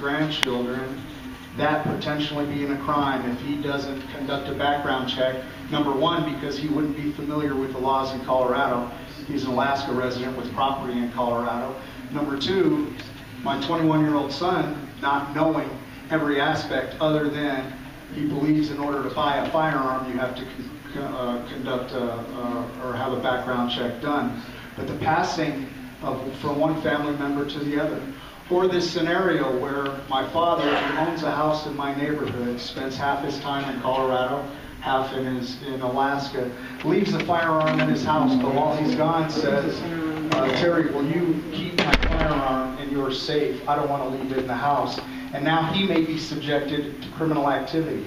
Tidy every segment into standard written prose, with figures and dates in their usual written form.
grandchildren, that potentially being a crime if he doesn't conduct a background check. Number one, because he wouldn't be familiar with the laws in Colorado. He's an Alaska resident with property in Colorado. Number two, my 21-year-old son, not knowing every aspect other than he believes in order to buy a firearm you have to conduct or have a background check done. But the passing from one family member to the other. Or this scenario where my father, who owns a house in my neighborhood, spends half his time in Colorado, half in Alaska, leaves the firearm in his house, but while he's gone says, Terry, will you keep my firearm in your safe? I don't want to leave it in the house. And now he may be subjected to criminal activity.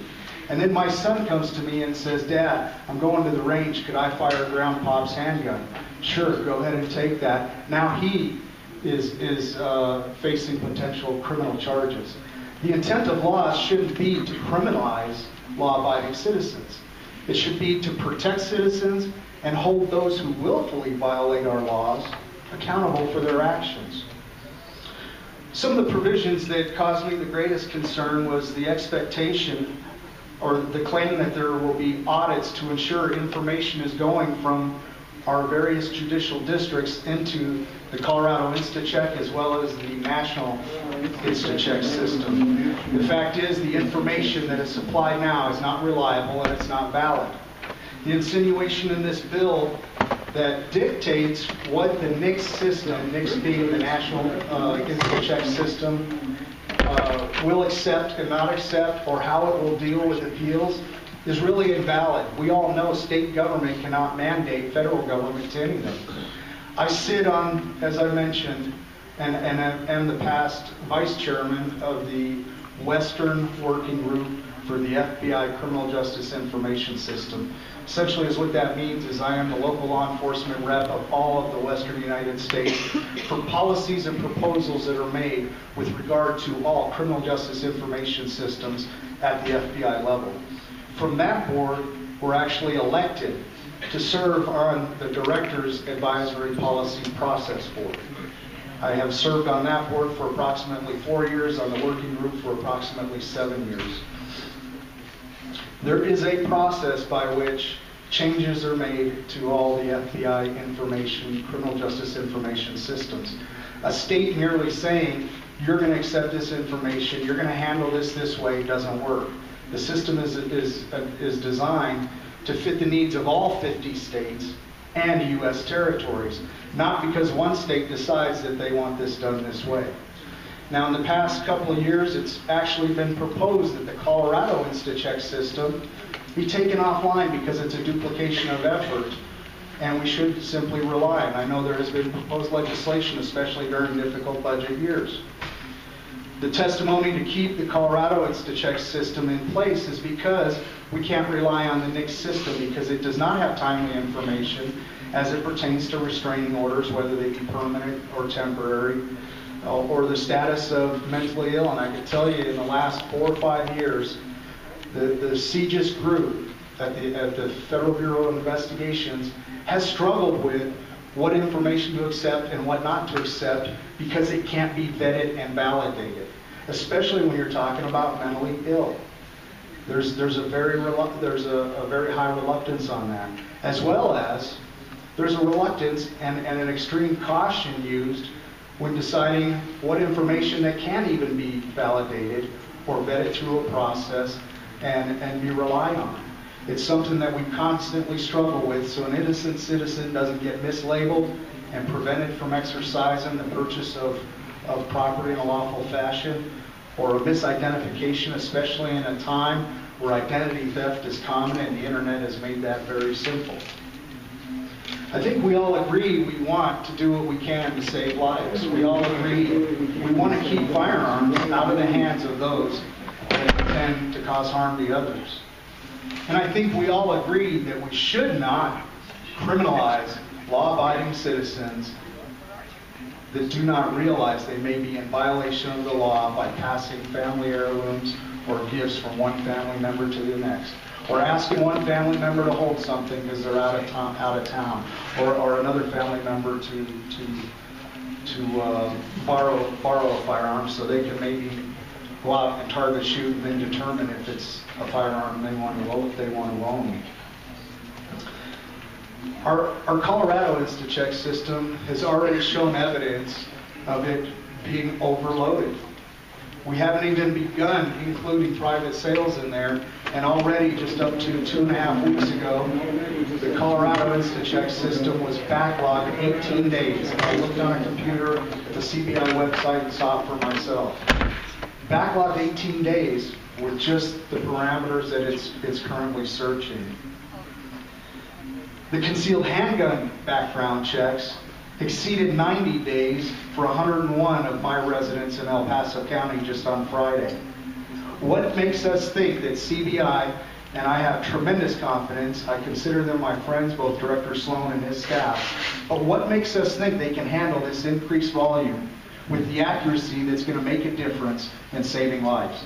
And then my son comes to me and says, Dad, I'm going to the range. Could I fire Grandpa's handgun? Sure, go ahead and take that. Now he is facing potential criminal charges. The intent of laws shouldn't be to criminalize law-abiding citizens. It should be to protect citizens and hold those who willfully violate our laws accountable for their actions. Some of the provisions that caused me the greatest concern was the expectation or the claim that there will be audits to ensure information is going from our various judicial districts into the Colorado InstaCheck as well as the national InstaCheck system. The fact is the information that is supplied now is not reliable and it's not valid. The insinuation in this bill that dictates what the NICS system, NICS being the national InstaCheck system, will accept and not accept, or how it will deal with appeals, is really invalid. We all know state government cannot mandate federal government to anything. I sit on, as I mentioned, and am the past vice chairman of the Western Working Group for the FBI Criminal Justice Information System. Essentially, what that means is I am the local law enforcement rep of all of the Western United States for policies and proposals that are made with regard to all criminal justice information systems at the FBI level. From that board, we're actually elected to serve on the Director's Advisory Policy Process Board. I have served on that board for approximately 4 years, on the working group for approximately 7 years. There is a process by which changes are made to all the FBI information, criminal justice information systems. A state merely saying, you're going to accept this information, you're going to handle this way, doesn't work. The system is designed to fit the needs of all 50 states and U.S. territories, not because one state decides that they want this done this way. Now, in the past couple of years, it's actually been proposed that the Colorado InstaCheck system be taken offline because it's a duplication of effort, and we should simply rely. And I know there has been proposed legislation, especially during difficult budget years. The testimony to keep the Colorado InstaCheck system in place is because we can't rely on the NICS system because it does not have timely information as it pertains to restraining orders, whether they be permanent or temporary, or the status of mentally ill. And I can tell you in the last 4 or 5 years, the CJIS group at the Federal Bureau of Investigations has struggled with what information to accept and what not to accept because it can't be vetted and validated, especially when you're talking about mentally ill. There's a very high reluctance on that, as well as there's a reluctance and an extreme caution used when deciding what information that can even be validated or vetted through a process and be relied on. It's something that we constantly struggle with, so an innocent citizen doesn't get mislabeled and prevented from exercising the purchase of property in a lawful fashion, or a misidentification, especially in a time where identity theft is common and the internet has made that very simple. I think we all agree we want to do what we can to save lives. We all agree we want to keep firearms out of the hands of those that intend to cause harm to others. And I think we all agree that we should not criminalize law-abiding citizens that do not realize they may be in violation of the law by passing family heirlooms or gifts from one family member to the next, or asking one family member to hold something because they're out of town, or another family member to borrow a firearm so they can maybe go out and target shoot and then determine if it's a firearm they want to own. Our Colorado InstaCheck system has already shown evidence of it being overloaded. We haven't even begun including private sales in there, and already just up to 2.5 weeks ago, the Colorado InstaCheck system was backlogged 18 days. I looked on a computer at the CBI website and saw it for myself. Backlogged 18 days with just the parameters that it's currently searching. The concealed handgun background checks exceeded 90 days for 101 of my residents in El Paso County just on Friday. What makes us think that CBI, and I have tremendous confidence, I consider them my friends, both Director Sloan and his staff, but what makes us think they can handle this increased volume with the accuracy that's going to make a difference in saving lives?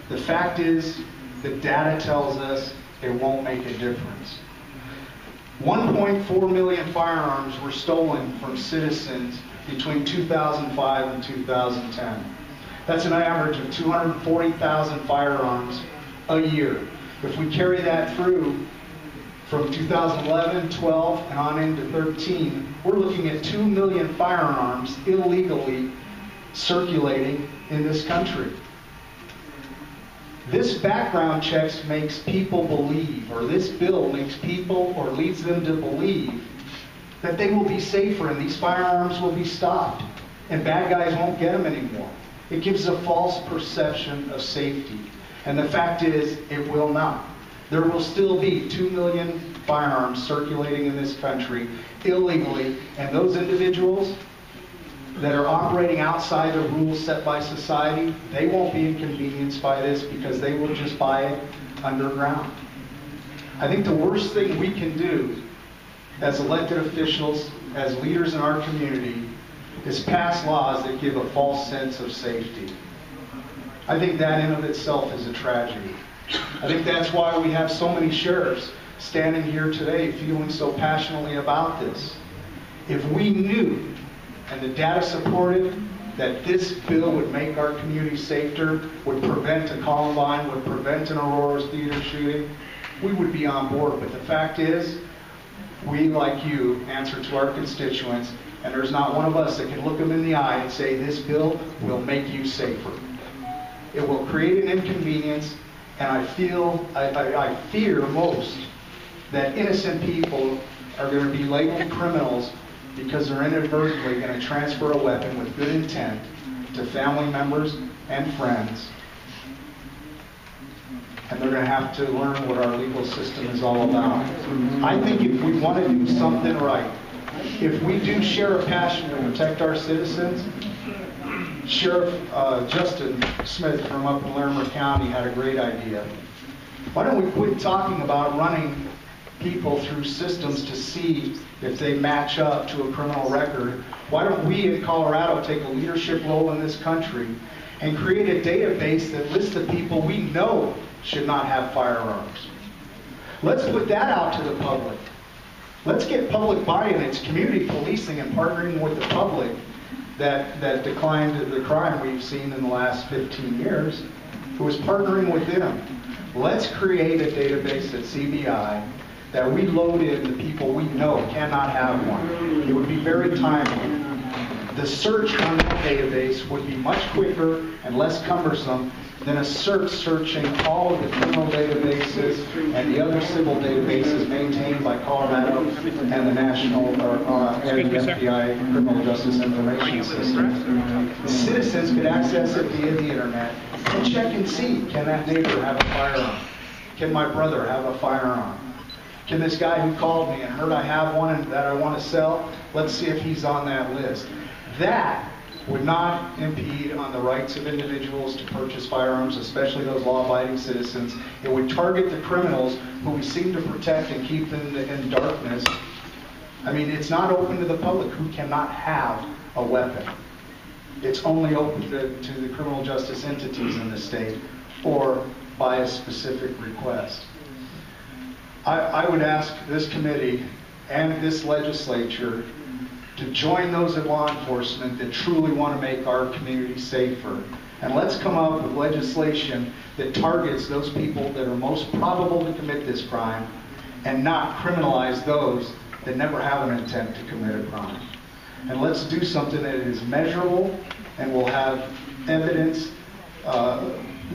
The fact is, the data tells us it won't make a difference. 1.4 million firearms were stolen from citizens between 2005 and 2010. That's an average of 240,000 firearms a year. If we carry that through from 2011, 12, and on into 13, we're looking at 2 million firearms illegally circulating in this country. This background checks makes people believe, or this bill makes people or leads them to believe that they will be safer and these firearms will be stopped and bad guys won't get them anymore. It gives a false perception of safety. And the fact is, it will not. There will still be 2 million firearms circulating in this country illegally, and those individuals that are operating outside the rules set by society, they won't be inconvenienced by this because they will just buy it underground. I think the worst thing we can do as elected officials, as leaders in our community, is pass laws that give a false sense of safety. I think that in of itself is a tragedy. I think that's why we have so many sheriffs standing here today feeling so passionately about this. If we knew, and the data supported, that this bill would make our community safer, would prevent a Columbine, would prevent an Aurora's theater shooting, we would be on board. But the fact is, we, like you, answer to our constituents, and there's not one of us that can look them in the eye and say, this bill will make you safer. It will create an inconvenience, and I fear most that innocent people are going to be labeled criminals because they're inadvertently going to transfer a weapon with good intent to family members and friends. And they're going to have to learn what our legal system is all about. I think if we want to do something right, if we do share a passion to protect our citizens, Sheriff Justin Smith from up in Larimer County had a great idea. Why don't we quit talking about running people through systems to see if they match up to a criminal record? Why don't we in Colorado take a leadership role in this country and create a database that lists the people we know should not have firearms? Let's put that out to the public. Let's get public buy-in. It's community policing and partnering with the public that declined the crime we've seen in the last 15 years. Who is partnering with them. Let's create a database at CBI that we load in the people we know cannot have one. It would be very timely. The search on that database would be much quicker and less cumbersome than a search searching all of the criminal databases and the other civil databases maintained by Colorado and the National and the FBI Criminal Justice Information System. The citizens could access it via the internet and check and see, can that neighbor have a firearm? Can my brother have a firearm? Can this guy who called me and heard I have one and that I want to sell, let's see if he's on that list. That would not impede on the rights of individuals to purchase firearms, especially those law-abiding citizens. It would target the criminals who we seem to protect and keep in darkness. I mean, it's not open to the public who cannot have a weapon. It's only open to the criminal justice entities in the state or by a specific request. I would ask this committee and this legislature to join those in law enforcement that truly want to make our community safer. And let's come up with legislation that targets those people that are most probable to commit this crime and not criminalize those that never have an intent to commit a crime. And let's do something that is measurable and will have evidence,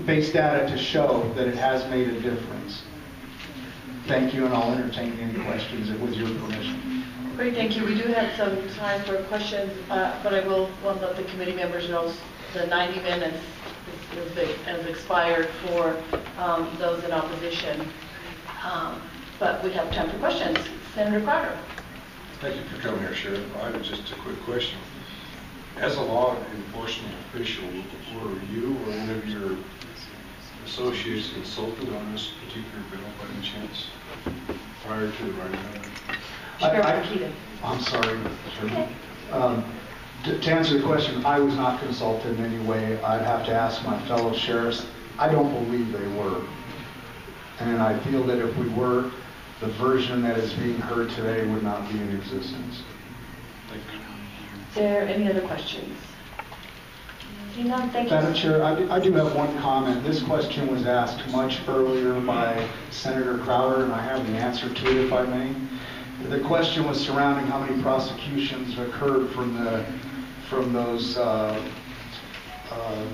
based data to show that it has made a difference. Thank you, and I'll entertain any questions with your permission. Great, thank you. We do have some time for questions, but I will want to let the committee members know the 90 minutes has expired for those in opposition. But we have time for questions. Senator Crowder. Thank you for coming here, Sheriff. I have just a quick question. As a law enforcement official, were you or one of your associates consulted on this particular bill by any chance prior to the writing of it? I'm sorry. To answer the question, I was not consulted in any way. I'd have to ask my fellow sheriffs. I don't believe they were. And I feel that if we were, the version that is being heard today would not be in existence. Thank you. Is there any other questions? Seeing none, thank you. Madam Chair, I do have one comment. This question was asked much earlier by Senator Crowder, and I have the answer to it, if I may. The question was surrounding how many prosecutions occurred from those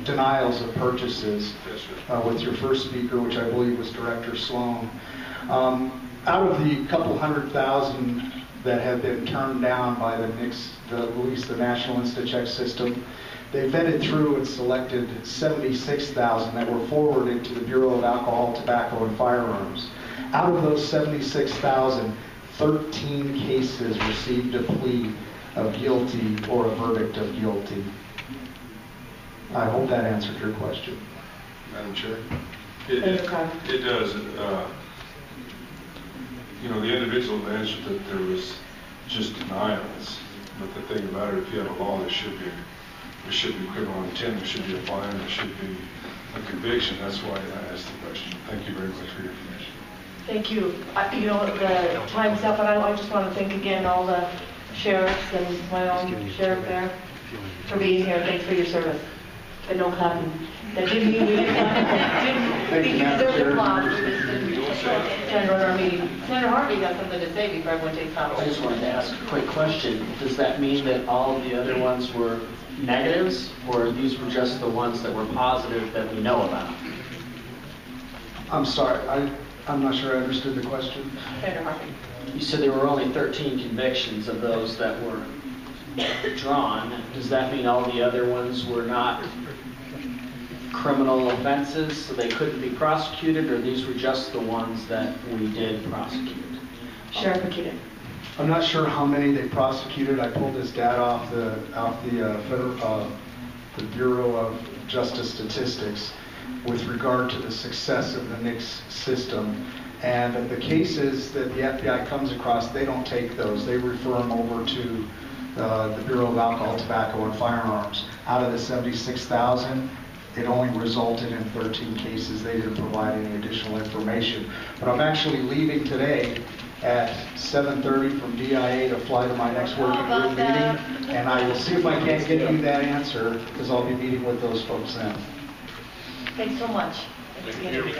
denials of purchases with your first speaker, which I believe was Director Sloan. Out of the couple 100,000 that have been turned down by the NICS, at least the National Insta-Check System, they vetted through and selected 76,000 that were forwarded to the Bureau of Alcohol, Tobacco, and Firearms. Out of those 76,000, 13 cases received a plea of guilty or a verdict of guilty. I hope that answered your question. Madam Chair? It does. The individual mentioned that there was just denials, but the thing about it, if you have a law, there should be criminal intent, there should be a fine, there should be a conviction. That's why I asked the question. Thank you very much for your information. Thank you. The time's up, and I just want to thank again all the sheriffs and my own sheriff there for being here. Thanks for your service. And no clapping. That didn't mean we didn't deserve the applause. We just didn't run our meeting. Senator Harvey got something to say before everyone takes off. I just wanted to ask a quick question. Does that mean that all of the other ones were negatives, or these were just the ones that were positive that we know about? I'm sorry. I'm not sure I understood the question. Senator Harvey. You said there were only 13 convictions of those that were drawn. Does that mean all the other ones were not criminal offenses, so they couldn't be prosecuted, or these were just the ones that we did prosecute? Sheriff McKeon. I'm not sure how many they prosecuted. I pulled this data off the Bureau of Justice Statistics with regard to the success of the NICS system. And the cases that the FBI comes across, they don't take those. They refer them over to the Bureau of Alcohol, Tobacco, and Firearms. Out of the 76,000, it only resulted in 13 cases. They didn't provide any additional information. But I'm actually leaving today at 7:30 from DIA to fly to my next working group meeting, and I will see if I can't get you that answer, because I'll be meeting with those folks then. Thanks so much. Thank you.